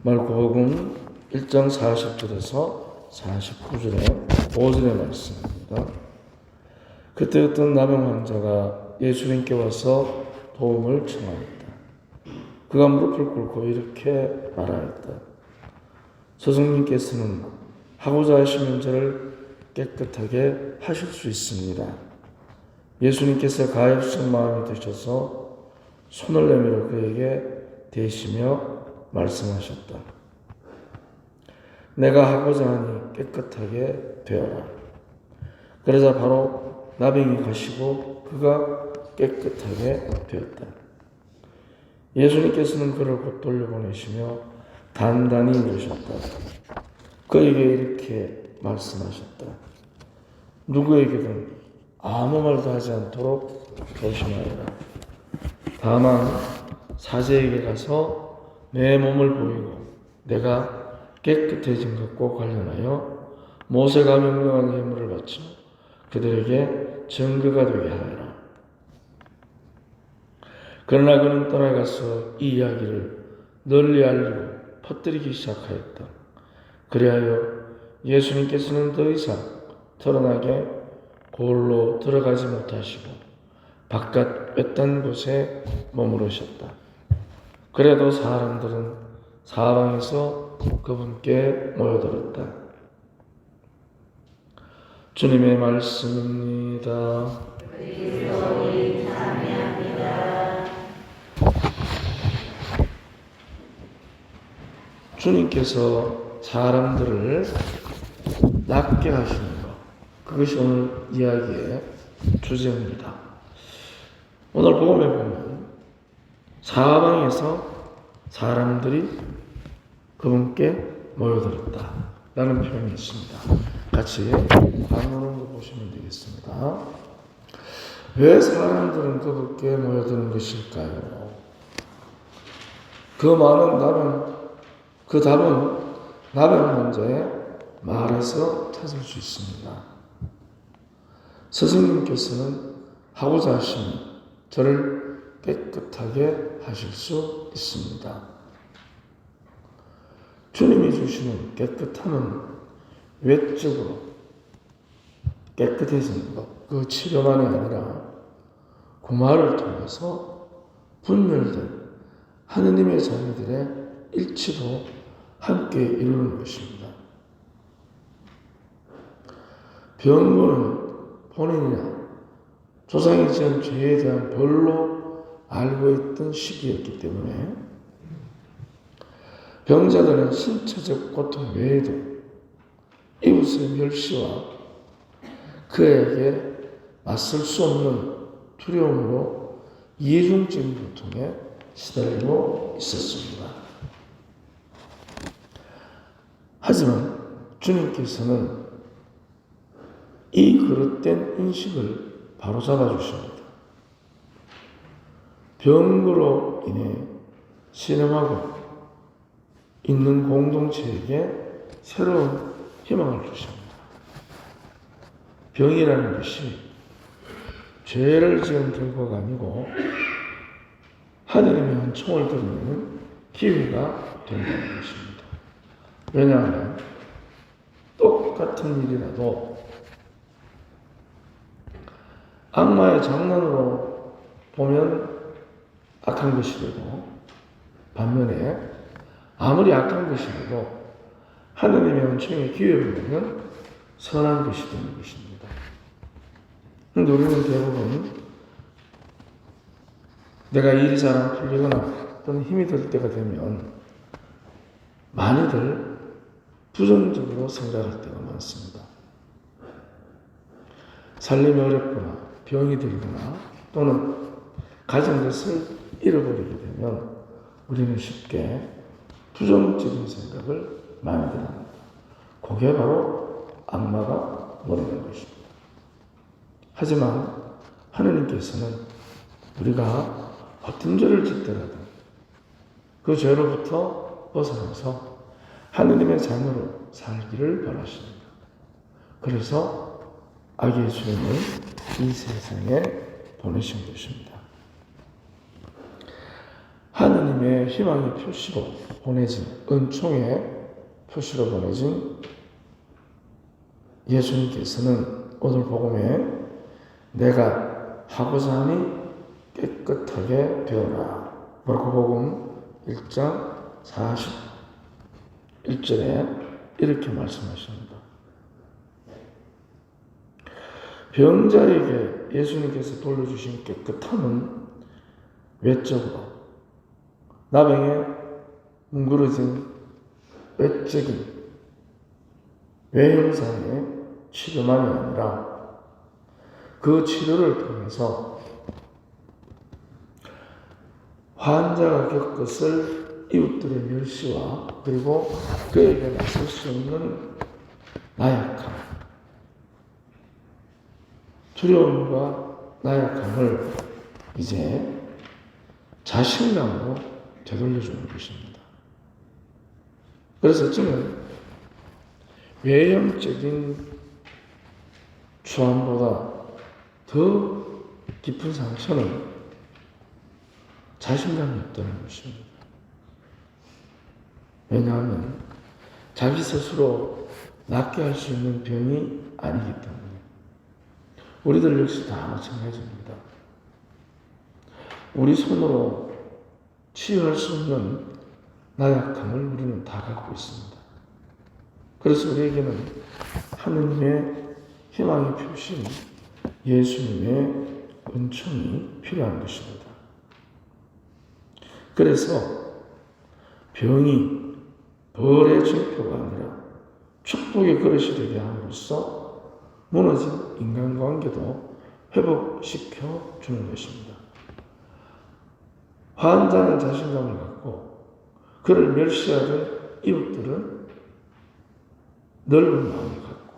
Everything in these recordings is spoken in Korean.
마르코복음 1장 40절에서 49절에 5절의 말씀입니다. 그때 어떤 나병 환자가 예수님께 와서 도움을 청하였다. 그가 무릎을 꿇고 이렇게 말하였다. 스승님께서는 하고자 하시는 저를 깨끗하게 하실 수 있습니다. 예수님께서 가엾은 마음이 드셔서 손을 내밀어 그에게 대시며 말씀하셨다. 내가 하고자 하니 깨끗하게 되어라. 그러자 바로 나병이 가시고 그가 깨끗하게 되었다. 예수님께서는 그를 곧 돌려보내시며 단단히 이르셨다. 그에게 이렇게 말씀하셨다. 누구에게든 아무 말도 하지 않도록 조심하여라. 다만 사제에게 가서 내 몸을 보이고 내가 깨끗해진 것과 관련하여 모세가 명령한 예물을 바쳐 그들에게 증거가 되게 하여라. 그러나 그는 떠나가서 이 이야기를 널리 알리고 퍼뜨리기 시작하였다. 그리하여 예수님께서는 더 이상 드러나게 골로 들어가지 못하시고 바깥 외딴 곳에 머무르셨다. 그래도 사람들은 사방에서 그분께 모여들었다. 주님의 말씀입니다. 주님께서 사람들을 낫게 하시는 것, 그것이 오늘 이야기의 주제입니다. 오늘 복음에 보면 사방에서 사람들이 그분께 모여들었다 라는 표현이 있습니다. 같이 방문으로 보시면 되겠습니다. 왜 사람들은 그분께 모여드는 것일까요? 그 많은 답은 나병 환자의 말에서 찾을 수 있습니다. 스승님께서는 하고자 하시는 저를 깨끗하게 하실 수 있습니다. 주님이 주시는 깨끗함은 외적으로 깨끗해지는 것, 그 치료만이 아니라 구마를 통해서 분열된 하느님의 자녀들의 일치도 함께 이루는 것입니다. 병고는 본인이나 조상이 지은 죄에 대한 벌로 알고 있던 시기였기 때문에 병자들은 신체적 고통 외에도 이웃의 멸시와 그에게 맞설 수 없는 두려움으로 이중적인 고통에 시달리고 있었습니다. 하지만 주님께서는 이 그릇된 인식을 바로잡아 주십니다. 병으로 인해 신음하고 있는 공동체에게 새로운 희망을 주십니다. 병이라는 것이 죄를 지은 결과가 아니고 하느님의 은총을 드리는 기회가 된다는 것입니다. 왜냐하면 똑같은 일이라도 악마의 장난으로 보면 악한 것이 되고 반면에 아무리 악한 것이라도 하느님의 은총의 기회를 보면 선한 것이 되는 것입니다. 그런데 우리는 대부분 내가 일이 잘 안 풀리거나 또는 힘이 들 때가 되면 많이들 부정적으로 생각할 때가 많습니다. 살림이 어렵거나 병이 들거나 또는 가진 것을 잃어버리게 되면 우리는 쉽게 부정적인 생각을 많이들 합니다. 그게 바로 악마가 노리는 것입니다. 하지만 하느님께서는 우리가 어떤 죄를 짓더라도 그 죄로부터 벗어나서 하느님의 자녀로 살기를 바라십니다. 그래서 아기 예수님을 이 세상에 보내신 것입니다. 하느님 하나님의 희망의 표시로 보내진, 은총의 표시로 보내진 예수님께서는 오늘 복음에 내가 하고자 하니 깨끗하게 되어라. 마가복음 1장 41절에 이렇게 말씀하십니다. 병자에게 예수님께서 돌려주신 깨끗함은 외적으로, 나병에 뭉그러진 외적인 외형상의 치료만이 아니라 그 치료를 통해서 환자가 겪었을 이웃들의 멸시와 그리고 그에게 나설 수 없는 나약함, 두려움과 나약함을 이제 자신감으로 되돌려주는 것입니다. 그래서 저는 외형적인 추함보다 더 깊은 상처는 자신감이 없다는 것입니다. 왜냐하면 자기 스스로 낫게 할 수 있는 병이 아니기 때문에. 우리들 역시 다 마찬가지입니다. 우리 손으로 치유할 수 없는 나약함을 우리는 다 갖고 있습니다. 그래서 우리에게는 하느님의 희망의 표시인 예수님의 은총이 필요한 것입니다. 그래서 병이 벌의 증표가 아니라 축복의 그릇이 되게 함으로써 무너진 인간관계도 회복시켜 주는 것입니다. 환자는 자신감을 갖고 그를 멸시하던 이웃들은 넓은 마음을 갖고,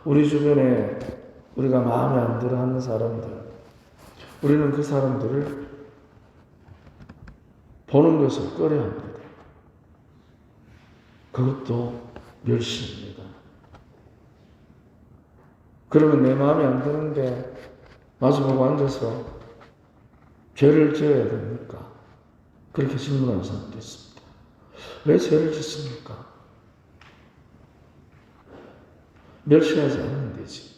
우리 주변에 우리가 마음에 안 들어 하는 사람들, 우리는 그 사람들을 보는 것을 꺼려합니다. 그것도 멸시입니다. 그러면 내 마음에 안 드는데 마주보고 앉아서 죄를 지어야 됩니까? 그렇게 질문하는 사람도 있습니다. 왜 죄를 짓습니까? 멸시하지 않으면 되지.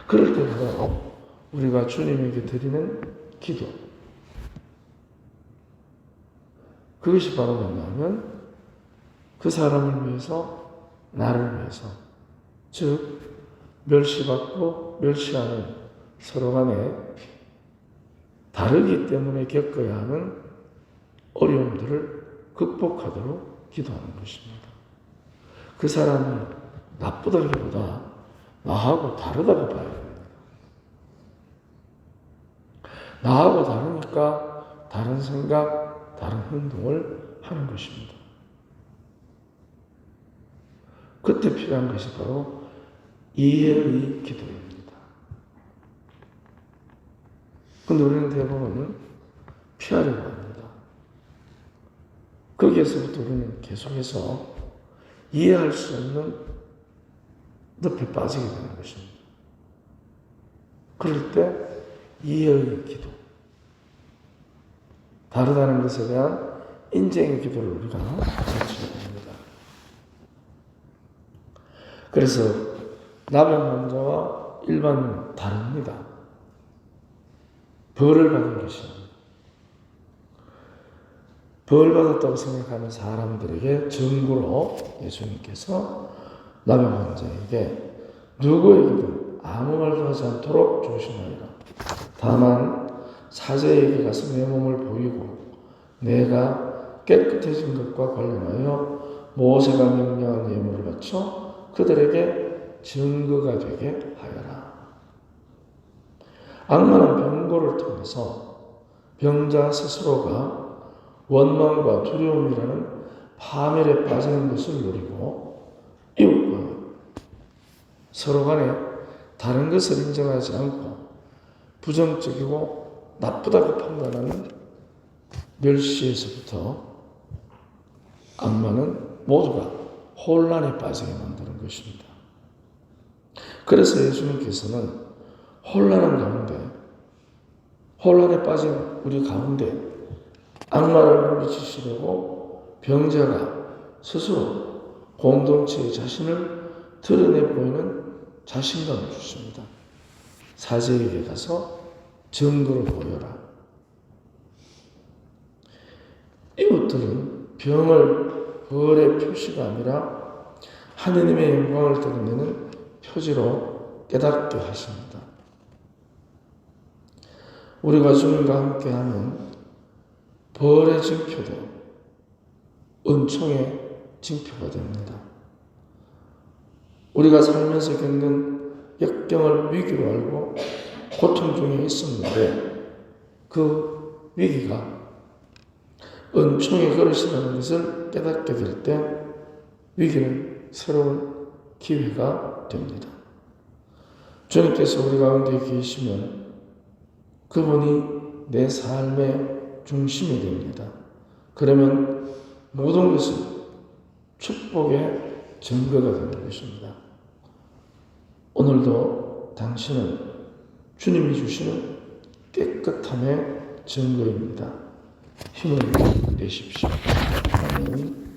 그럴 때마다 우리가 주님에게 드리는 기도, 그것이 바로 뭐냐면 그 사람을 위해서, 나를 위해서, 즉 멸시받고 멸시하는 서로 간에 다르기 때문에 겪어야 하는 어려움들을 극복하도록 기도하는 것입니다. 그 사람이 나쁘다기보다 나하고 다르다고 봐야 됩니다. 나하고 다르니까 다른 생각, 다른 행동을 하는 것입니다. 그때 필요한 것이 바로 이해의 기도입니다. 그런데 우리는 대부분 피하려고 합니다. 거기에서부터 우리는 계속해서 이해할 수 없는 늪에 빠지게 되는 것입니다. 그럴 때 이해의 기도, 다르다는 것에 대한 인정의 기도를 우리가 가르쳐야 됩니다. 그래서 나병 환자와 일반인은 다릅니다. 벌을 받은 것입니다. 벌 받았다고 생각하는 사람들에게 증거로 예수님께서 나병 환자에게 누구에게도 아무 말도 하지 않도록 조심하리라. 다만 사제에게 가서 내 몸을 보이고 내가 깨끗해진 것과 관련하여 모세가 명령한 예물을 바쳐 그들에게 증거가 되게 하여라. 악마는 병고를 통해서 병자 스스로가 원망과 두려움이라는 파멸에 빠지는 것을 노리고 이웃과 서로 간에 다른 것을 인정하지 않고 부정적이고 나쁘다고 판단하는 멸시에서부터 악마는 모두가 혼란에 빠지게 만드는 것입니다. 그래서 예수님께서는 혼란한 가운데 혼란에 빠진 우리 가운데 악마를 물리치시려고 병자가 스스로 공동체의 자신을 드러내 보이는 자신감을 주십니다. 사제에게 가서 증거를 보여라. 이것들은 병을 벌의 표시가 아니라 하느님의 영광을 드러내는 표지로 깨닫게 하십니다. 우리가 주님과 함께하면 벌의 징표도 은총의 징표가 됩니다. 우리가 살면서 겪는 역경을 위기로 알고 고통 중에 있었는데 그 위기가 은총의 그릇이라는 것을 깨닫게 될 때 위기는 새로운 기회가 됩니다. 주님께서 우리 가운데 계시면 그분이 내 삶의 중심이 됩니다. 그러면 모든 것은 축복의 증거가 되는 것입니다. 오늘도 당신은 주님이 주시는 깨끗함의 증거입니다. 힘을 내십시오. 아멘.